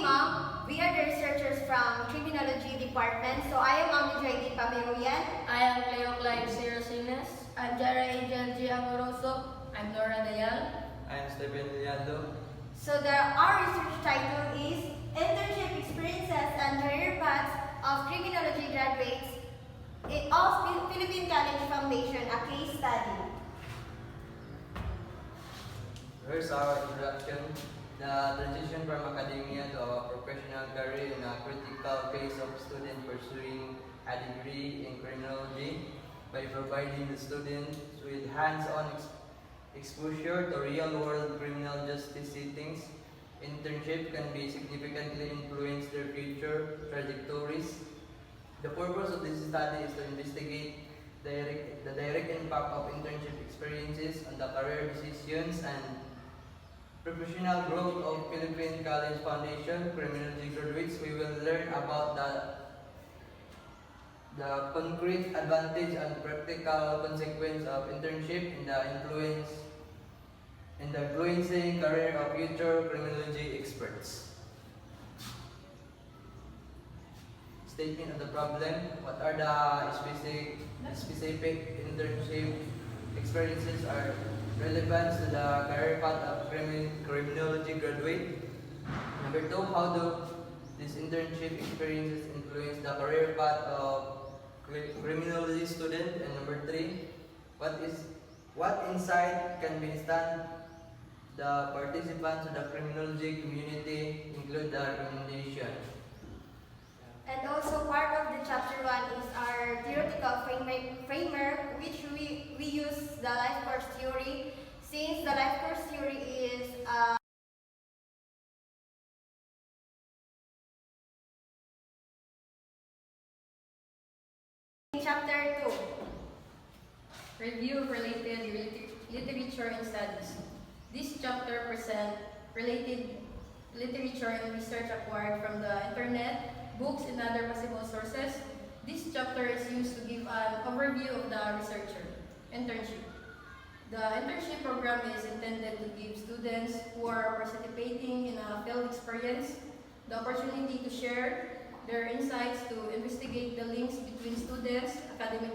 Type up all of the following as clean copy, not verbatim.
Ma'am. We are the researchers from Criminology Department. So I am Amijoy Pamiruyan. I am Leo Clive Sirosines. I'm Jara Angel G. Amoroso. I'm Nora Dayal. I am Stephen Liado. So our research title is Internship Experiences and Career Paths of Criminology Graduates of Philippine College Foundation, a case study. Here's our introduction. The transition from academia to a professional career in a critical case of student pursuing a degree in criminology by providing the students with hands-on exposure to real-world criminal justice settings. Internship can be significantly influence their future trajectories. The purpose of this study is to investigate the direct impact of internship experiences on the career decisions and professional growth of Philippine College Foundation criminology graduates. We will learn about the concrete advantage and practical consequence of internship in the influencing career of future criminology experts. Statement of the problem. What are the specific internship experiences are relevant to the career path of criminology graduate? Number 2, how do these internship experiences influence the career path of criminology student? And number 3, what insight can be stand the participants of the criminology community include the recommendation? And also part of the chapter 1 is our theoretical framework, which we use the life course theory, since the life course theory is in chapter 2. Review of related literature and studies. This chapter presents related literature and research acquired from the internet, books, and other possible sources. This chapter is used to give an overview of the researcher. Internship. The internship program is intended to give students who are participating in a field experience the opportunity to share their insights, to investigate the links between students' academic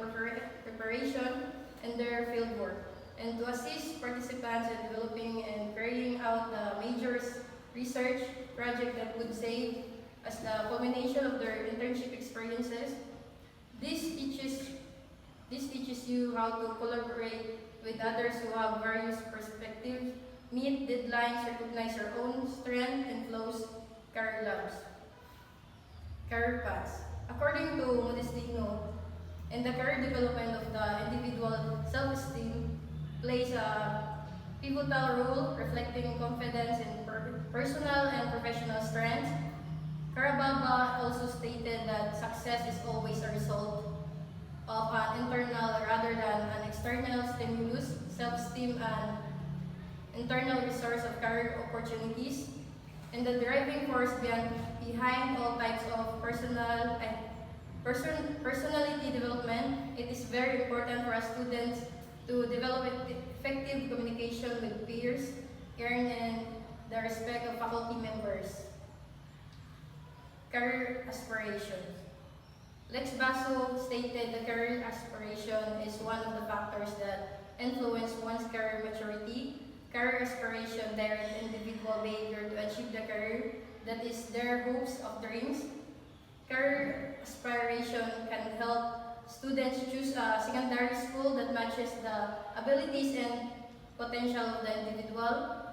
preparation and their field work, and to assist participants in developing and carrying out the major research project that would save as the culmination of their internship experiences. This teaches you how to collaborate with others who have various perspectives, meet deadlines, recognize your own strength, and close career paths. According to Modestino, in the career development of the individual, self-esteem plays a pivotal role, reflecting confidence in personal and professional strengths. Carababa also stated that success is always a result of an internal rather than an external stimulus, self-esteem, and internal resource of career opportunities, and the driving force behind all types of personality development. It is very important for us students to develop effective communication with peers, earn the respect of faculty members. Career aspirations. Lex Basso stated that career aspiration is one of the factors that influence one's career maturity. Career aspiration direct individual behavior to achieve the career that is their hopes of dreams. Career aspiration can help students choose a secondary school that matches the abilities and potential of the individual.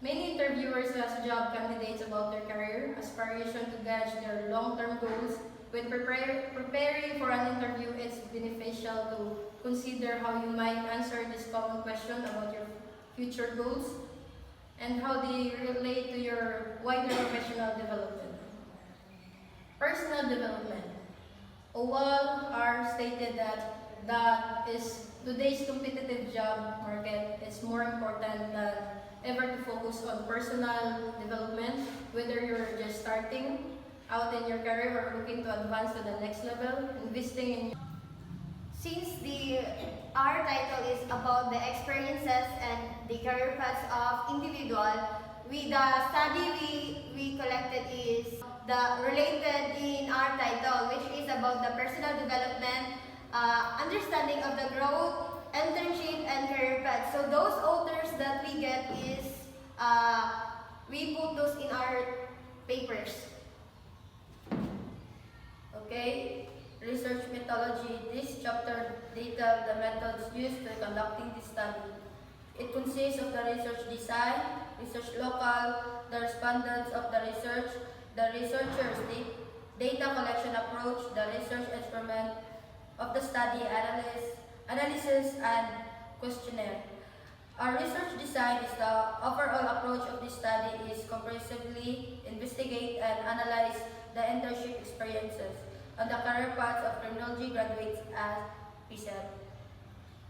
Many interviewers ask job candidates about their career aspiration to gauge their long-term goals. When preparing for an interview, it's beneficial to consider how you might answer this common question about your future goals and how they relate to your wider professional development. Personal development. OWAL are stated that is today's competitive job market. It's more important than ever to focus on personal development, whether you're just starting out in your career or looking to advance to the next level, investing in. Since our title is about the experiences and the career paths of individual, with the study we we collected is the related in our title, which is about the personal development, understanding of the growth, internship, and career path. So those authors that we get is we put those in our papers. Okay, research methodology. This chapter details the methods used for conducting this study. It consists of the research design, research local, the respondents of the research, the researchers' data collection approach, the research instrument of the study, analysis, and questionnaire. Our research design is the overall approach of this study is comprehensively investigate and analyze the internship experiences and the career paths of criminology graduates as we said.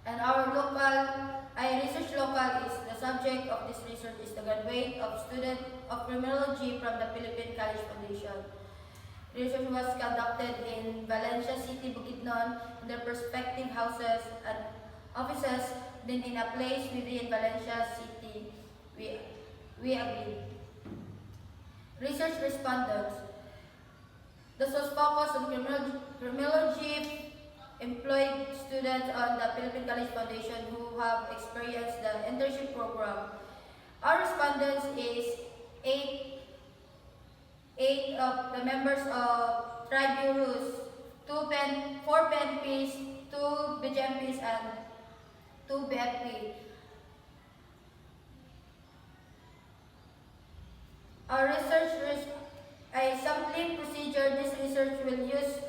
And our research local is the subject of this research is the graduate of student of criminology from the Philippine College Foundation. Research was conducted in Valencia City, Bukidnon, in their respective houses and offices, then in a place within Valencia City. We agreed. Research respondents. This was focused on criminology employed students on the Philippine College Foundation who have experienced the internship program. Our respondents is eight of the members of tribe bureaus, 4 PNPs, 2 BGMPs, and 2 BFP. Our a sampling procedure. This research will use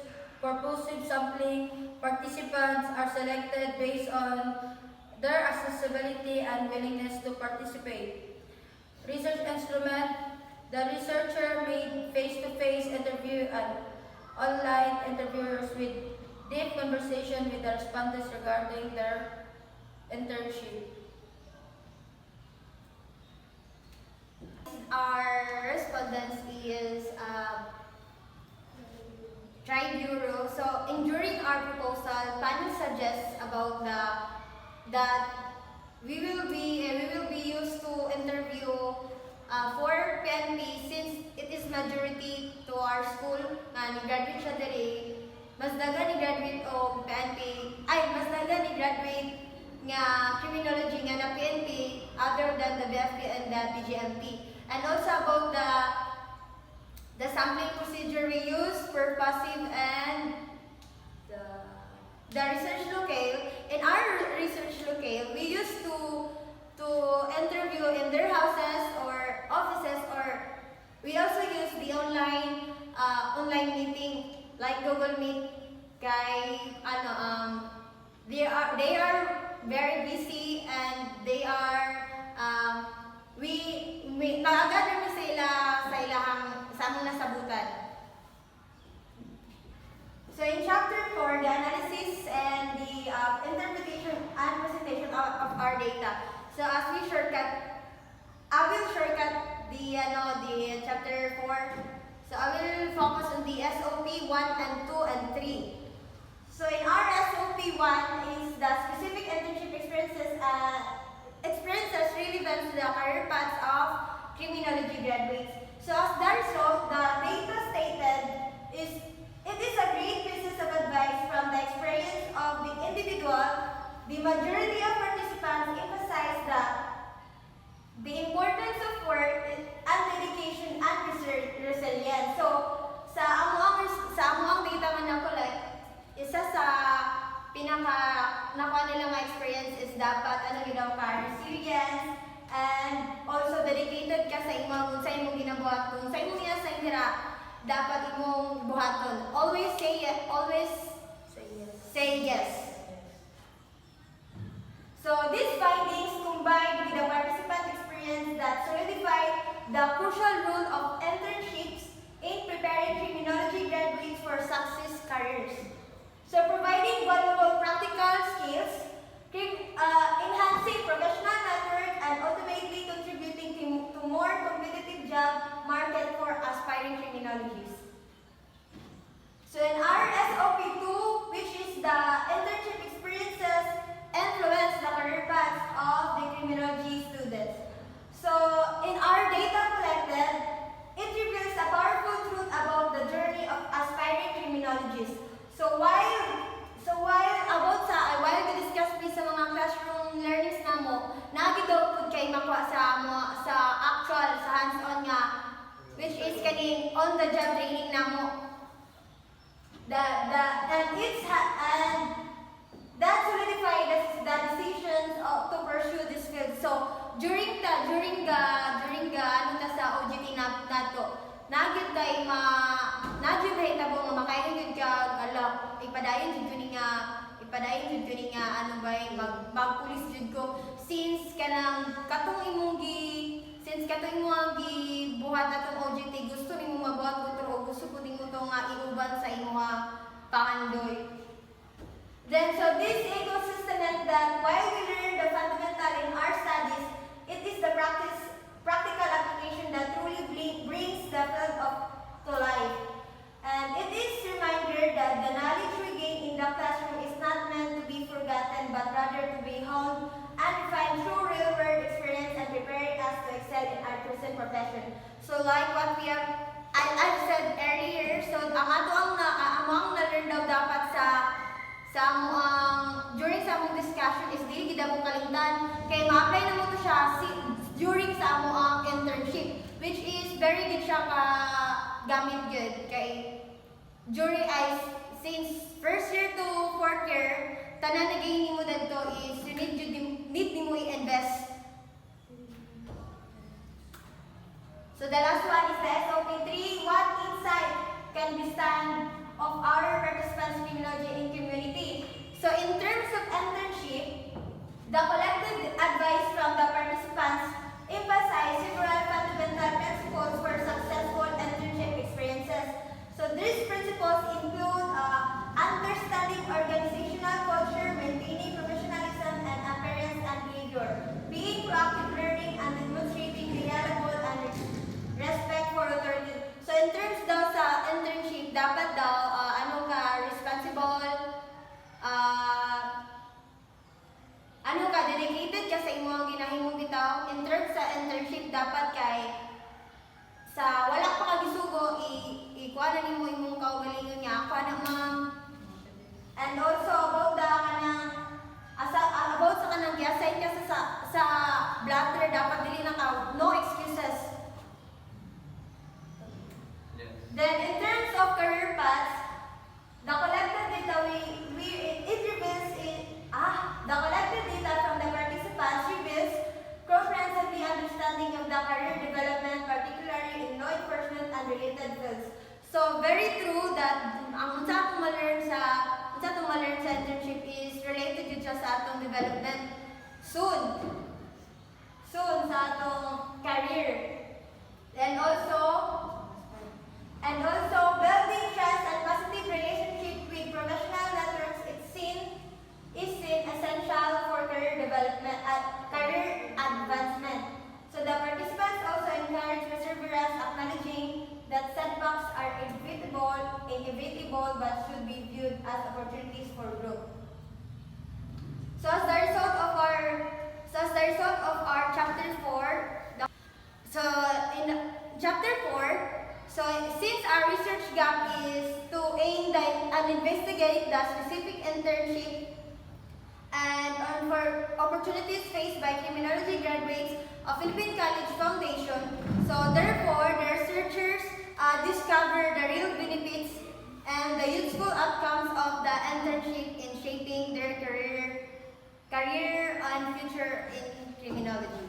purposive sampling. Participants are selected based on their accessibility and willingness to participate. Research instrument. The researcher made face-to-face interview and online interviews with deep conversation with the respondents regarding their internship. Our respondents is Tribe Bureau. So during our proposal, panel suggests about that we will be used to interview 4 PNP since it is majority to our school nga ni-graduate siya diri. Mas daga ni graduate o PNP, mas daga ni graduate nga criminology nga na PNP other than the BFP and the PGMP. And also about the sampling procedure we use, purposive and the research locale. In our research locale, we used to interview in their houses or offices, or we also use the online meeting like Google Meet. Kay they are very busy and they are we nag-gather mi sila sa ilahang sa among nasabutan. So in chapter 4, the analysis and the interpretation and presentation of our data. So as we I will shortcut the chapter 4. So I will focus on the SOP 1 and 2 and 3. So in our SOP 1 is the specific internship experiences relevant to the career paths of criminology graduates. So as the result, the data stated is it is a great piece of advice from the experience of the individual. The majority of participants emphasize that the importance of work and dedication and resilience. So sa amuang data nga na-collect, isa sa pinaka nakuha nila mga experience is dapat resilience and also dedicated ka sa imong ginabuhaton. Sa imong sa indira dapat imong buhaton. Always say yes. Say yes. So these findings combined with the participant experience that solidify the crucial role of internships in preparing criminology graduates for success careers. So providing valuable practical skills, enhancing professional network, and ultimately contributing to more competitive job market for aspiring criminologists. So in our SOP 2, which is the internship experiences, influence the career paths of the criminology students. So in our data collected, it hands-on nga, which is kaning on-the-job training namo. And that solidified the decisions to pursue this field. So during the ano ta sa OJT nato, nagyud tay hitabo nga makaingon gyud ka ala ipadayon jud ko ni nga ano ba magpulis jud ko since katong imong buhat atong OJT gusto nimo mabuhat ko o gusto ko nimo to nga iuban sa imong pangandoy. Then, so this ecosystem meant that while we learn the fundamental in our studies, it is the practical application that truly brings the field to life. And it is reminder that the knowledge we gain in the classroom is not meant to be forgotten, but rather to be honed and refined through real-world experience and preparing us to excel in our chosen profession. So, like what I've said earlier, so ang na-learn daw dapat during sa among discussion is dili gid mo kalimtan kay ma-apply na mo to siya during sa among internship, which is very good siya ka gamit good kay since first year to fourth year tanan na gain nimo dadto is you need nimo i-invest. So the last one is the SOP 3. What insight can be stand of our participants' criminology in community? So in terms of internship, the collected advice from the participants emphasize several fundamental principles for successful internship experiences. So these principles include understanding organizational culture, maintaining professionalism and appearance and behavior, being proactive learning and demonstrating reliable and respect for authority. So in terms daw sa internship, dapat daw responsible, dedicated ka sa imong ginahimong bitaw. In terms sa internship, dapat kay sa wala pa ka gisugo ikuha na nimo imong kaugalingon nga kuha na ma'am. And also about about sa kanang gi-assign ka sa blatter, dapat dili na ka no excuses. Then, in terms of career paths, the collected data the collected data from the participants reveals comprehensively understanding of the career development, particularly in law enforcement and related fields. So, very true that ang unsa atong ma-learn sa internship is related yun siya sa atong development soon sa atong career. And also, building trust and positive relationship with professional networks is seen essential for career development and career advancement. So the participants also encourage perseverance, acknowledging that setbacks are inevitable but should be viewed as opportunities for growth. So as the result of our chapter 4, in chapter 4, so since our research gap is to aim and investigate the specific internship and for opportunities faced by criminology graduates of Philippine College Foundation, so therefore the researchers discover the real benefits and the useful outcomes of the internship in shaping their career and future in criminology.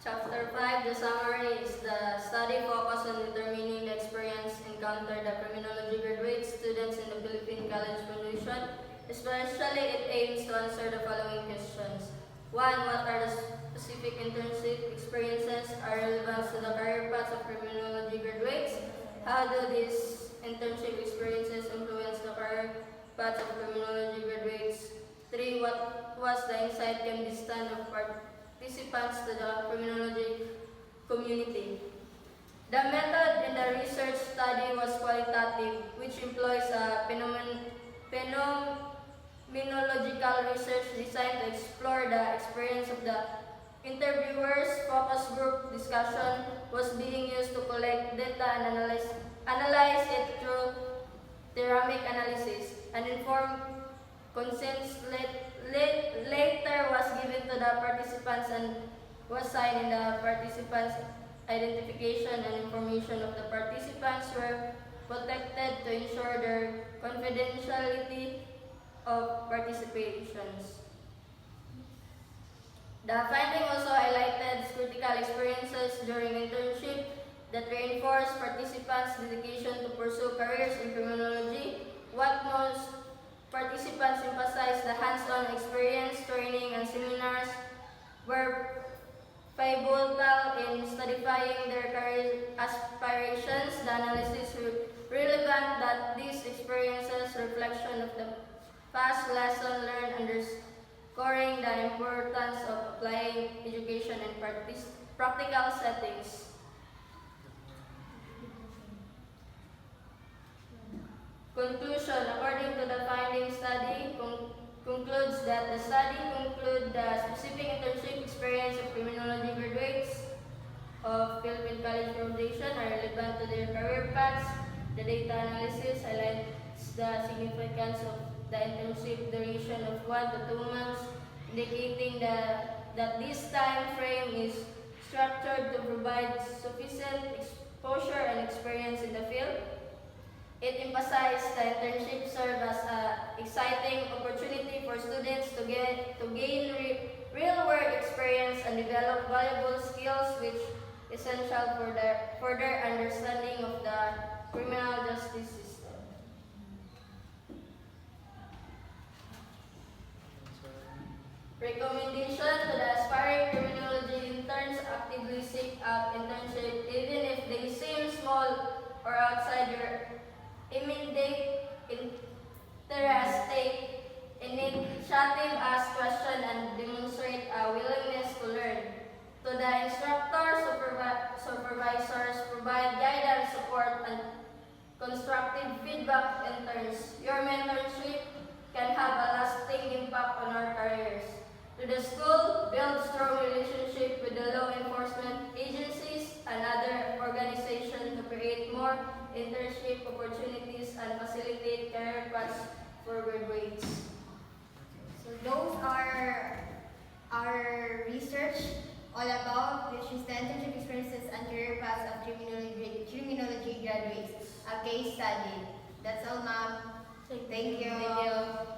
Chapter 5, the summary is the study focus on determining the experience encountered the criminology graduate students in the Philippine College Foundation. Especially, it aims to answer the following questions. 1. What are the specific internship experiences are relevant to the career paths of criminology graduates? How do these internship experiences influence the career paths of criminology graduates? 3. What was the insight can be stand of participants to the criminology community? The method in the research study was qualitative, which employs a phenomenological research designed to explore the experience of the interviewers. Focus group discussion was being used to collect data and analyze it through theoremic analysis. An informed consent later was given to the participants and was signed in the participants' identification and information of the participants were protected to ensure their confidentiality of participations. The finding also highlighted critical experiences during internship that reinforce participants' dedication to pursue careers in criminology. What most participants emphasized the hands-on experience, training, and seminars were pivotal in solidifying their career aspirations. The analysis relevant that these experiences reflection of the past lesson learned underscoring the importance of applying education in practical settings. Conclusion. According to the finding study, concludes that the study conclude the specific internship experience of criminology graduates of Philippine College Foundation are relevant to their career paths. The data analysis highlights the significance of the internship duration of 1 to 2 months, indicating that this time frame is structured to provide sufficient exposure and experience in the field. It emphasized the internship served as an exciting opportunity for students to gain real-world experience and develop valuable skills which is essential for their further understanding of the criminal justice system. Recommendation to the aspiring criminology interns: actively seek out internship even if they seem small or outside your immediate interest. Take initiative, ask questions, and demonstrate a willingness to learn. To the instructors, supervisors, provide guidance, support, and constructive feedback to interns. Your mentorship can have a lasting impact on our careers. To the school, build strong relationship with the law enforcement agencies and other organizations to create more internship opportunities and facilitate career paths for graduates. So those are our research all about which is the internship experiences and career paths of criminology graduates. A case study. That's all, ma'am. Thank you. Thank you.